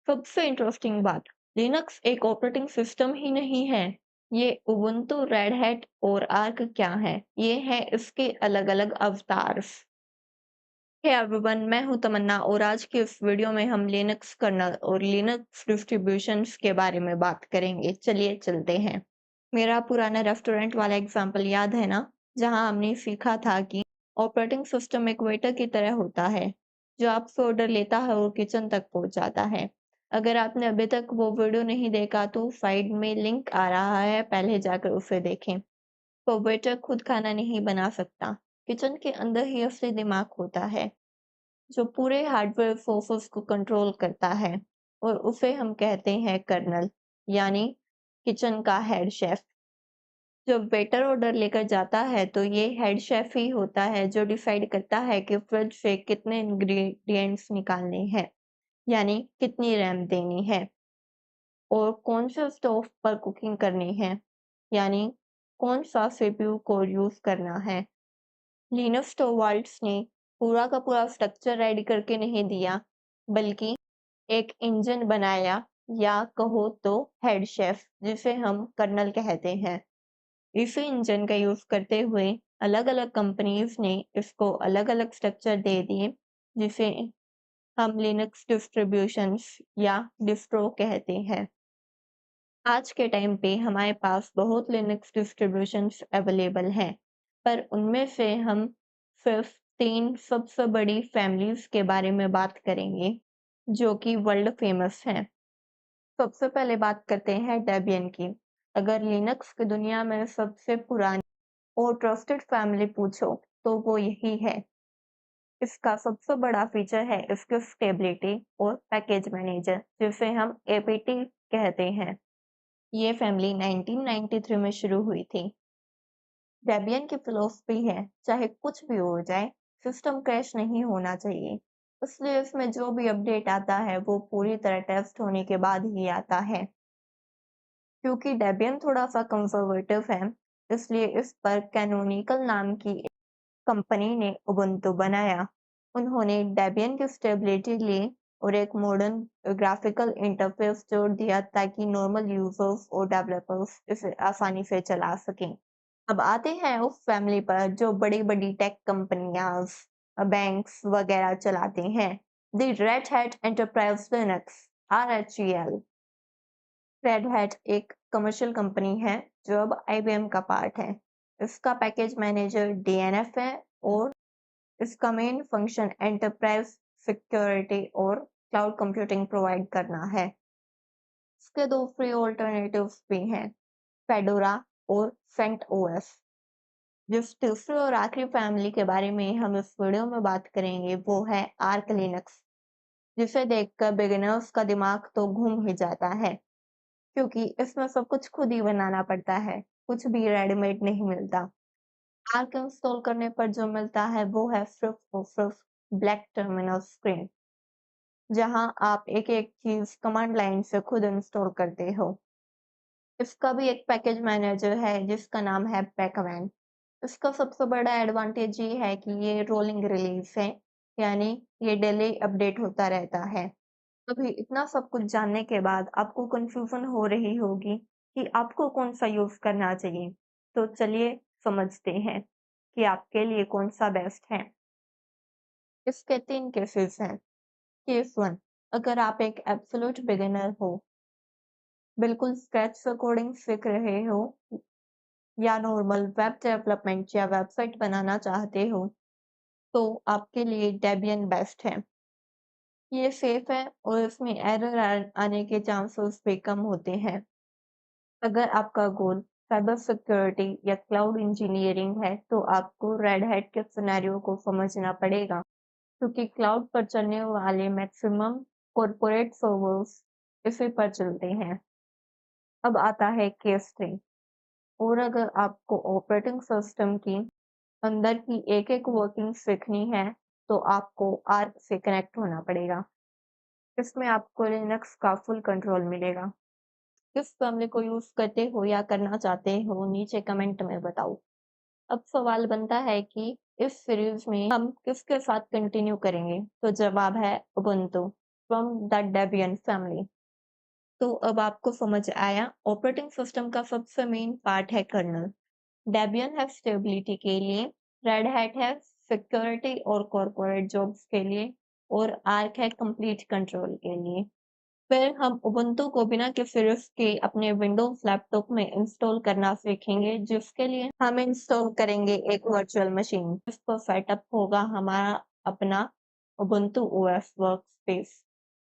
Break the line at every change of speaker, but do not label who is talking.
सबसे इंटरेस्टिंग बात, लिनक्स एक ऑपरेटिंग सिस्टम ही नहीं है। ये उबुंटू, रेड हैट और आर्क क्या है? ये हैं इसके अलग-अलग अवतार्स। हे एवरीवन, मैं हूं तमन्ना और आज की इस वीडियो में हम लिनक्स कर्नल और लिनक्स डिस्ट्रीब्यूशंस के बारे में बात करेंगे। चलिए चलते हैं। मेरा पुराना रेस्टोरेंट वाला एग्जाम्पल याद है ना, जहां हमने सीखा था कि ऑपरेटिंग सिस्टम एक वेटर की तरह होता है जो आपसे ऑर्डर लेता है और किचन तक पहुंच जाता है। अगर आपने अभी तक वो वीडियो नहीं देखा तो साइड में लिंक आ रहा है, पहले जाकर उसे देखें। तो वेटर खुद खाना नहीं बना सकता। किचन के अंदर ही असली दिमाग होता है जो पूरे हार्डवेयर फोर्सेस को कंट्रोल करता है, और उसे हम कहते हैं कर्नल, यानी किचन का हेड शेफ। जब वेटर ऑर्डर लेकर जाता है तो ये हेड शेफ ही होता है जो डिसाइड करता है कि फ्रिज से कितने इंग्रेडिएंट्स निकालने हैं, यानी कितनी रैम देनी है, और कौन से स्टोव पर कुकिंग करनी है, यानी कौन सा सीपीयू कोर यूज करना है। लिनक्स टोरवाल्ड्स ने पूरा का पूरा स्ट्रक्चर रेडी करके नहीं दिया, बल्कि एक इंजन बनाया, या कहो तो हेड शेफ, जिसे हम कर्नल कहते हैं। इसी इंजन का यूज करते हुए अलग-अलग कंपनीज ने इसको अलग-अलग स्ट्रक्चर दे दिए, जिसे हम लिनक्स डिस्ट्रीब्यूशंस या डिस्ट्रो कहते हैं। आज के टाइम पे हमारे पास बहुत लिनक्स डिस्ट्रीब्यूशंस अवेलेबल हैं, पर उनमें से हम सिर्फ 3 सबसे बड़ी फैमिलीज के बारे में बात करेंगे, जो कि वर्ल्ड फेमस हैं। सबसे पहले बात करते हैं डेबियन की। अगर लिनक्स की दुनिया में सबसे पुरानी और ट्रस्टेड फैमिली पूछो तो वो यही है। इसका सबसे बड़ा फीचर है इसकी स्टेबिलिटी और पैकेज मैनेजर, जिसे हम एपीटी कहते हैं। ये फैमिली 1993 में शुरू हुई थी। डेबियन की फिलॉसफी है, चाहे कुछ भी हो जाए, सिस्टम क्रैश नहीं होना चाहिए। इसलिए इसमें जो भी अपडेट आता है वो पूरी तरह टेस्ट होने के बाद ही आता है। क्योंकि डेबियन थोड़ा सा कंजर्वेटिव है, इसलिए इस पर कैनोनिकल नाम की एक कंपनी ने उबुंटू बनाया। उन्होंने डेबियन की स्टेबिलिटी ली और एक मॉडर्न ग्राफिकल इंटरफेस जोड़ दिया ताकि नॉर्मल यूजर्स और डेवलपर्स इसे आसानी से चला सकें। अब आते हैं उस फैमिली पर जो बड़ी-बड़ी टेक कंपनियां, बैंक्स वगैरह चलाते हैं। The red hat enterprise Linux, RHEL। Red hat एक कमर्शियल कंपनी है जो अब IBM का पार्ट है। इसका पैकेज मैनेजर DNF है, और इसका मेन फंक्शन एंटरप्राइज सिक्योरिटी और क्लाउड कंप्यूटिंग प्रोवाइड करना है। इसके दो फ्री ऑल्टरनेटिव्स भी हैं, फेडोरा और CentOS। जिस तीसरी और आखिरी फैमिली के बारे में हम इस वीडियो में बात करेंगे वो है आर्क लिनक्स, जिसे देखकर बिगिनर्स का दिमाग तो घूम ही जाता है, क्योंकि इसमें सब कुछ खुद ही बनाना पड़ता है, कुछ भी रेडीमेड नहीं मिलता। आर्क इंस्टॉल करने पर जो मिलता है वो है सिर्फ और सिर्फ ब्लैक टर्मिनल स्क्रीन, जहां आप एक-एक चीज कमांड लाइन से खुद इंस्टॉल करते हो। इसका भी एक पैकेज मैनेजर है जिसका नाम है पैकमैन। इसका सबसे बड़ा एडवांटेज ये है कि ये रोलिंग रिलीज है, यानी ये डेली अपडेट होता रहता है। अभी इतना सब कुछ जानने के बाद आपको कंफ्यूजन हो रही होगी कि आपको कौन सा यूज करना चाहिए। तो चलिए समझते हैं कि आपके लिए कौन सा बेस्ट है। इसके 3 केसेस हैं। केस 1, अगर आप एक एब्सोल्यूट बिगिनर हो, बिल्कुल स्क्रैच से कोडिंग सीख रहे हो, या नॉर्मल वेब डेवलपमेंट या वेबसाइट बनाना चाहते हो, तो आपके लिए डेबियन बेस्ट है। ये सेफ है और इसमें एरर आने के चांसेस भी कम होते हैं। अगर आपका गोल साइबर सिक्योरिटी या क्लाउड इंजीनियरिंग है तो आपको रेड हैट के सिनेरियो को समझना पड़ेगा, क्योंकि क्लाउड पर चलने वाले मैक्सिमम कॉर्पोरेट सर्वर्स इसी पर चलते हैं। अब आता है केस 3, और अगर आपको ऑपरेटिंग सिस्टम की अंदर की एक-एक वर्किंग सीखनी है तो आपको आर्क से कनेक्ट होना पड़ेगा। इसमें आपको लिनक्स का फुल कंट्रोल मिलेगा। किस फैमिली को यूज करते हो या करना चाहते हो, नीचे कमेंट में बताओ। अब सवाल बनता है कि इस सीरीज में हम किसके साथ कंटिन्यू करेंगे, तो जवाब है Ubuntu. From the Debian family. तो अब आपको समझ आया ऑपरेटिंग सिस्टम का सबसे मेन पार्ट है कर्नल। डेबियन है स्टेबिलिटी के लिए, रेड हैट है सिक्योरिटी और कॉर्पोरेट जॉब्स के लिए, और आर्क है कंप्लीट कंट्रोल के लिए। फिर हम उबुंटू को बिना किसी रिस्क के अपने विंडोज लैपटॉप में इंस्टॉल करना सीखेंगे, जिसके लिए हम इंस्टॉल करेंगे एक वर्चुअल मशीन। इस पर सेटअप होगा हमारा अपना उबुंटू ओएस वर्कस्पेस।